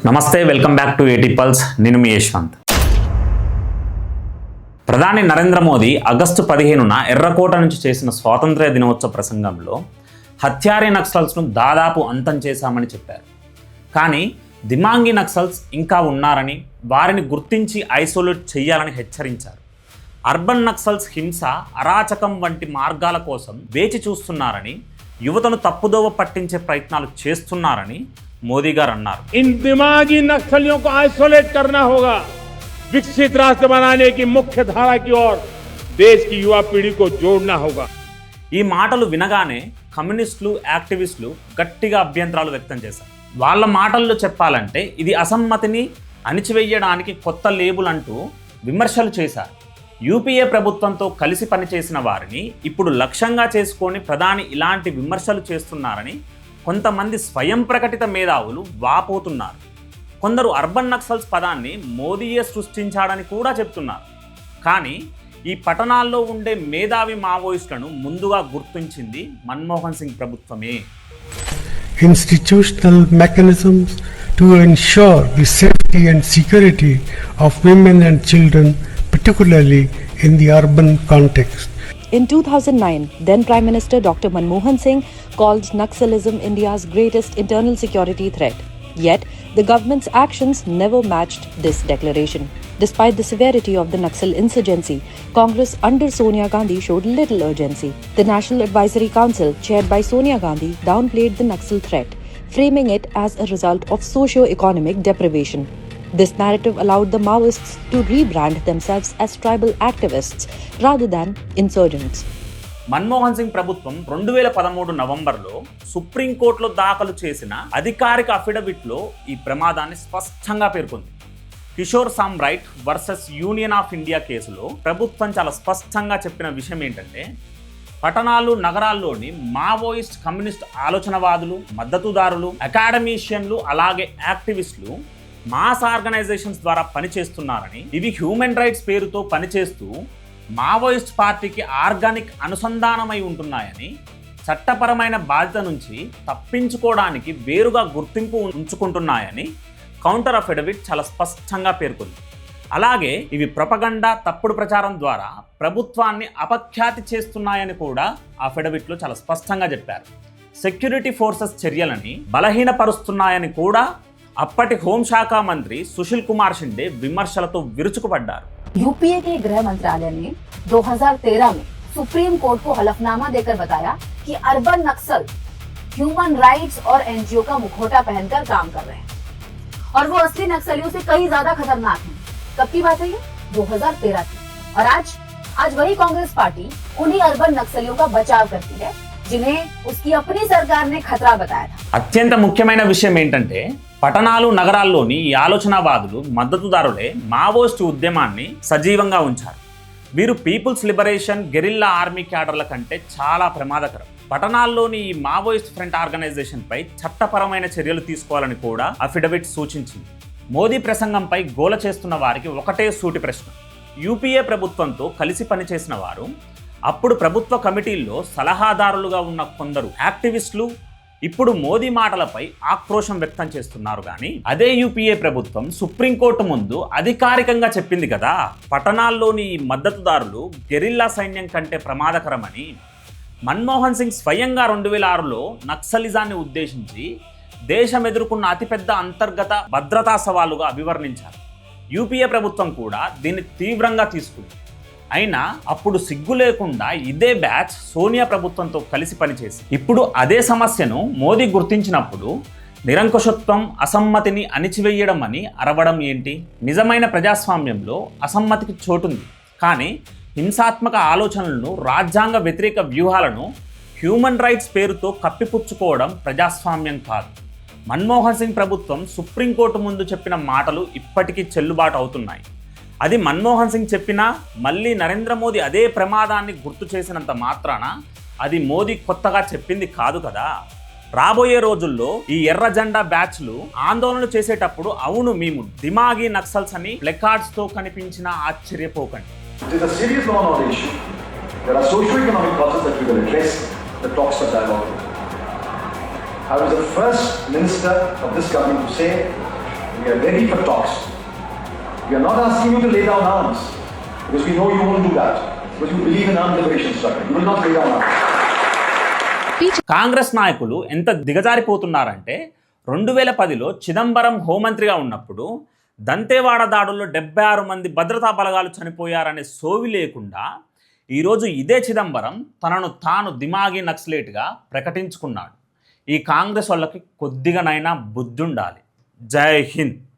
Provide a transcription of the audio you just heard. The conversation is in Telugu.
నమస్తే, వెల్కమ్ బ్యాక్ టు ఏటీ పల్స్. నేను మీ యశ్వంత్. ప్రధాని నరేంద్ర మోదీ ఆగస్టు 15న ఎర్రకోట నుంచి చేసిన స్వాతంత్ర్య దినోత్సవ ప్రసంగంలో హత్యారీ నక్సల్స్ను దాదాపు అంతం చేశామని చెప్పారు. కానీ దిమాంగి నక్సల్స్ ఇంకా ఉన్నారని, వారిని గుర్తించి ఐసోలేట్ చేయాలని హెచ్చరించారు. అర్బన్ నక్సల్స్ హింస, అరాచకం వంటి మార్గాల కోసం వేచి చూస్తున్నారని, యువతను తప్పుదోవ పట్టించే ప్రయత్నాలు చేస్తున్నారని मोदी गाరు అన్నారు. इन दिमागी नक्सलियों को आइसोलेट करना होगा. विकसित राष्ट्र बनाने की मुख्य धारा की ओर देश की युवा पीढ़ी को जोड़ना होगा. ఈ మాటలు వినగానే కమ్యూనిస్టులు, యాక్టివిస్టులు గట్టిగా అభ్యంతరాలు వ్యక్తం చేశారు. వాళ్ళ మాటల్లో చెప్పాలంటే ఇది అసమ్మతిని అణిచివేయడానికి కొత్త లేబుల్ అంటూ విమర్శలు చేశారు. యూపీఏ ప్రభుత్వంతో కలిసి పనిచేసిన వారిని ఇప్పుడు లక్ష్యంగా చేసుకొని ప్రధాని ఇలాంటి విమర్శలు చేస్తున్నారని కొంతమంది స్వయం ప్రకటిత మేధావులు వాపోతున్నారు. కొందరు అర్బన్ నక్సల్స్ పదాన్ని మోదీయే సృష్టించాడని కూడా చెప్తున్నారు. కానీ ఈ పట్టణాల్లో ఉండే మేధావి మావోయిస్టులను ముందుగా గుర్తించింది మన్మోహన్ సింగ్ ప్రభుత్వమే. Institutional mechanisms to ensure the safety and security of women and children, particularly in the urban context. In 2009, then Prime Minister Dr. Manmohan Singh called Naxalism India's greatest internal security threat. Yet, the government's actions never matched this declaration. Despite the severity of the Naxal insurgency, Congress under Sonia Gandhi showed little urgency. The National Advisory Council, chaired by Sonia Gandhi, downplayed the Naxal threat, framing it as a result of socio-economic deprivation. This narrative allowed the Maoists to rebrand themselves as tribal activists rather than insurgents. Manmohan Singh ప్రభుత్వం 2013 నవంబర్లో సుప్రీంకోర్టులో దాఖలు చేసిన అధికారిక అఫిడవిట్లో ఈ ప్రమాదాన్ని స్పష్టంగా పేర్కొంది. Kishore Samrite versus union of India కేసులో ప్రభుత్వం చాలా స్పష్టంగా చెప్పిన విషయం ఏంటంటే, పట్టణాలు, నగరాల్లోని మావోయిస్ట్, కమ్యూనిస్ట్ ఆలోచనవాదులు, మద్దతుదారులు, అకాడమీషియన్లు, అలాగే యాక్టివిస్టులు మాస్ ఆర్గనైజేషన్స్ ద్వారా పనిచేస్తున్నారని, ఇవి హ్యూమన్ రైట్స్ పేరుతో పనిచేస్తూ మావోయిస్ట్ పార్టీకి ఆర్గానిక్ అనుసంధానమై ఉంటున్నాయని, చట్టపరమైన బాధ్యత నుంచి తప్పించుకోవడానికి వేరుగా గుర్తింపు ఉంచుకుంటున్నాయని కౌంటర్ అఫిడవిట్ చాలా స్పష్టంగా పేర్కొంది. అలాగే ఇవి ప్రొపగండా, తప్పుడు ప్రచారం ద్వారా ప్రభుత్వాన్ని అపఖ్యాతి చేస్తున్నాయని కూడా అఫిడవిట్లో చాలా స్పష్టంగా చెప్పారు. సెక్యూరిటీ ఫోర్సెస్ చర్యలని బలహీనపరుస్తున్నాయని కూడా అప్పటి హోంశాఖ మంత్రి సుశీల్ కుమార్ షిండే విమర్శలతో విరుచుకుపడ్డారు. यूपीए के गृह मंत्रालय ने 2013 में सुप्रीम कोर्ट को हलफनामा देकर बताया कि अर्बन नक्सल ह्यूमन राइट्स और एनजीओ का मुखौटा पहनकर काम कर रहे हैं और वो असली नक्सलियों से कहीं ज्यादा खतरनाक हैं. कब की बात है ये? 2013 की. और आज वही कांग्रेस पार्टी उन्हीं अर्बन नक्सलियों का बचाव करती है जिन्हें उसकी अपनी सरकार ने खतरा बताया था. అత్యంత ముఖ్యమైన విషయం ఏంటంటే, పట్టణాలు, నగరాల్లోని ఈ ఆలోచనవాదులు, మద్దతుదారులే మావోయిస్టు ఉద్యమాన్ని సజీవంగా ఉంచారు. వీరు పీపుల్స్ లిబరేషన్, గెరిల్లా ఆర్మీ క్యాడర్ల కంటే చాలా ప్రమాదకరం. పట్టణాల్లోని ఈ మావోయిస్ట్ ఫ్రంట్ ఆర్గనైజేషన్పై చట్టపరమైన చర్యలు తీసుకోవాలని కూడా అఫిడవిట్ సూచించింది. మోదీ ప్రసంగంపై గోల చేస్తున్న వారికి ఒకటే సూటి ప్రశ్న. యూపీఏ ప్రభుత్వంతో కలిసి పనిచేసిన వారు, అప్పుడు ప్రభుత్వ కమిటీల్లో సలహాదారులుగా ఉన్న కొందరు యాక్టివిస్టులు ఇప్పుడు మోదీ మాటలపై ఆక్రోశం వ్యక్తం చేస్తున్నారు. కానీ అదే యూపీఏ ప్రభుత్వం సుప్రీంకోర్టు ముందు అధికారికంగా చెప్పింది కదా, పట్టణాల్లోని ఈ మద్దతుదారులు గెరిల్లా సైన్యం కంటే ప్రమాదకరమని. మన్మోహన్ సింగ్ స్వయంగా 2006లో నక్సలిజాన్ని ఉద్దేశించి దేశం ఎదుర్కొన్న అతిపెద్ద అంతర్గత భద్రతా సవాలుగా అభివర్ణించారు. యూపీఏ ప్రభుత్వం కూడా దీన్ని తీవ్రంగా తీసుకుంది. అయినా అప్పుడు సిగ్గు లేకుండా ఇదే బ్యాచ్ సోనియా ప్రభుత్వంతో కలిసి పనిచేసి ఇప్పుడు అదే సమస్యను మోదీ గుర్తించినప్పుడు నిరంకుశత్వం, అసమ్మతిని అణిచివేయడం అని అరవడం ఏంటి? నిజమైన ప్రజాస్వామ్యంలో అసమ్మతికి చోటుంది. కానీ హింసాత్మక ఆలోచనలను, రాజ్యాంగ వ్యతిరేక వ్యూహాలను హ్యూమన్ రైట్స్ పేరుతో కప్పిపుచ్చుకోవడం ప్రజాస్వామ్యం కాదు. మన్మోహన్ సింగ్ ప్రభుత్వం సుప్రీంకోర్టు ముందు చెప్పిన మాటలు ఇప్పటికీ చెల్లుబాటు అవుతున్నాయి. అది మన్మోహన్ సింగ్ చెప్పినా మళ్ళీ నరేంద్ర మోదీ అదే ప్రమాదాన్ని గుర్తు చేసినంత మాత్రాన అది మోదీ కొత్తగా చెప్పింది కాదు కదా. రాబోయే రోజుల్లో ఈ ఎర్ర జెండా బ్యాచ్లు ఆందోళనలు చేసేటప్పుడు అవును మేము దిమాగి నక్సల్స్ అని ప్లెకార్డ్స్ తో కనిపించినా ఆశ్చర్యపోకండి. I was the first minister of this government to say We are ready for talks. We are not asking you to lay down arms, because we know you won't do that, because you believe in armed liberation struggle. You will not lay down arms. Congress నాయకులు ఎంత దిగజారిపోతున్నారంటే 2010లో చిదంబరం హోంమంత్రిగా ఉన్నప్పుడు దంతేవాడ దాడుల్లో 76 మంది భద్రతా బలగాలు చనిపోయారనే సోవి లేకుండా ఈరోజు ఇదే చిదంబరం తనను తాను దిమాగి నక్సలేట్గా ప్రకటించుకున్నాడు. ఈ కాంగ్రెస్ వాళ్ళకి కొద్దిగానైనా బుద్ధి ఉండాలి. జై హింద్.